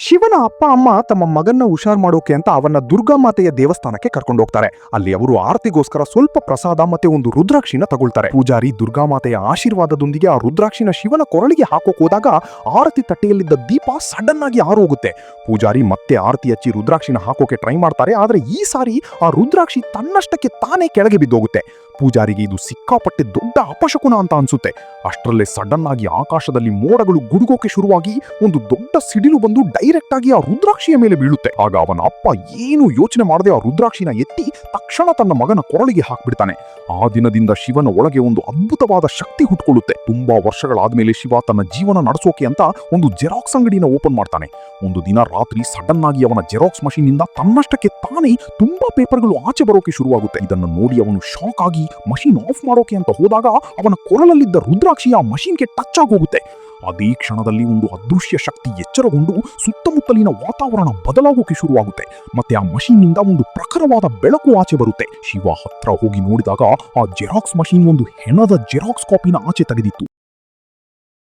ಶಿವನ ಅಪ್ಪ ಅಮ್ಮ ತಮ್ಮ ಮಗನ್ನ ಹುಷಾರ್ ಮಾಡೋಕೆ ಅಂತ ಅವನ್ನ ದುರ್ಗಾಮಾತೆಯ ದೇವಸ್ಥಾನಕ್ಕೆ ಕರ್ಕೊಂಡು ಹೋಗ್ತಾರೆ. ಅಲ್ಲಿ ಅವರು ಆರತಿಗೋಸ್ಕರ ಸ್ವಲ್ಪ ಪ್ರಸಾದ ಮತ್ತೆ ಒಂದು ರುದ್ರಾಕ್ಷಿನ ತಗೊಳ್ತಾರೆ. ಪೂಜಾರಿ ದುರ್ಗಾಮಾತೆಯ ಆಶೀರ್ವಾದದೊಂದಿಗೆ ಆ ರುದ್ರಾಕ್ಷಿನ ಶಿವನ ಕೊರಳಿಗೆ ಹಾಕೋಕ್ ಹೋದಾಗ ಆರತಿ ತಟ್ಟೆಯಲ್ಲಿದ್ದ ದೀಪ ಸಡನ್ ಆಗಿ ಆರೋಗುತ್ತೆ. ಪೂಜಾರಿ ಮತ್ತೆ ಆರತಿ ಹಚ್ಚಿ ರುದ್ರಾಕ್ಷಿನ ಹಾಕೋಕೆ ಟ್ರೈ ಮಾಡ್ತಾರೆ. ಆದ್ರೆ ಈ ಸಾರಿ ಆ ರುದ್ರಾಕ್ಷಿ ತನ್ನಷ್ಟಕ್ಕೆ ತಾನೇ ಕೆಳಗೆ ಬಿದ್ದೋಗುತ್ತೆ. ಪೂಜಾರಿಗೆ ಇದು ಸಿಕ್ಕಾಪಟ್ಟೆ ದೊಡ್ಡ ಅಪಶಕುನ ಅಂತ ಅನ್ಸುತ್ತೆ. ಅಷ್ಟರಲ್ಲೇ ಸಡನ್ ಆಗಿ ಆಕಾಶದಲ್ಲಿ ಮೋಡಗಳು ಗುಡುಗೋಕೆ ಶುರುವಾಗಿ ಒಂದು ದೊಡ್ಡ ಸಿಡಿಲು ಬಂದು ಡೈರೆಕ್ಟ್ ಆಗಿ ಆ ರುದ್ರಾಕ್ಷಿಯ ಮೇಲೆ ಬೀಳುತ್ತೆ. ಆಗ ಅವನ ಅಪ್ಪ ಏನು ಯೋಚನೆ ಮಾಡದೆ ಆ ರುದ್ರಾಕ್ಷಿನ ಎತ್ತಿ ತಕ್ಷಣ ತನ್ನ ಮಗನ ಕೊರಳಿಗೆ ಹಾಕ್ಬಿಡ್ತಾನೆ. ಆ ದಿನದಿಂದ ಶಿವನ ಒಳಗೆ ಒಂದು ಅದ್ಭುತವಾದ ಶಕ್ತಿ ಹುಟ್ಕೊಳ್ಳುತ್ತೆ. ತುಂಬಾ ವರ್ಷಗಳಾದ್ಮೇಲೆ ಶಿವ ತನ್ನ ಜೀವನ ನಡೆಸೋಕೆ ಅಂತ ಒಂದು ಜೆರಾಕ್ಸ್ ಅಂಗಡಿನ ಓಪನ್ ಮಾಡ್ತಾನೆ. ಒಂದು ದಿನ ರಾತ್ರಿ ಸಡನ್ ಆಗಿ ಅವನ ಜೆರಾಕ್ಸ್ ಮಷೀನ್ ಇಂದ ತನ್ನಷ್ಟಕ್ಕೆ ತಾನೇ ತುಂಬಾ ಪೇಪರ್ಗಳು ಆಚೆ ಬರೋಕೆ ಶುರುವಾಗುತ್ತೆ. ಇದನ್ನು ನೋಡಿ ಅವನು ಶಾಕ್ ಆಗಿ ಮಷೀನ್ ಆಫ್ ಮಾಡೋಕೆ ಅಂತ ಹೋದಾಗ ಅವನ ಕೊರಳಲ್ಲಿದ್ದ ರುದ್ರಾಕ್ಷಿ ಆ ಮಷೀನ್ಗೆ ಟಚ್ ಆಗೋಗುತ್ತೆ. ಅದೇ ಕ್ಷಣದಲ್ಲಿ ಒಂದು ಅದೃಶ್ಯ ಶಕ್ತಿ ಎಚ್ಚರಗೊಂಡು ಸುತ್ತಮುತ್ತಲಿನ ವಾತಾವರಣ ಬದಲಾಗೋಕೆ ಶುರುವಾಗುತ್ತೆ. ಮತ್ತೆ ಆ ಮಷೀನ್ನಿಂದ ಒಂದು ಪ್ರಖರವಾದ ಬೆಳಕು ಆಚೆ ಬರುತ್ತೆ. ಶಿವ ಹತ್ರ ಹೋಗಿ ನೋಡಿದಾಗ ಆ ಜೆರಾಕ್ಸ್ ಮಷೀನ್ ಒಂದು ಹೆಣದ ಜೆರಾಕ್ಸ್ ಕಾಪಿನ ಆಚೆ ತೆಗೆದಿತ್ತು.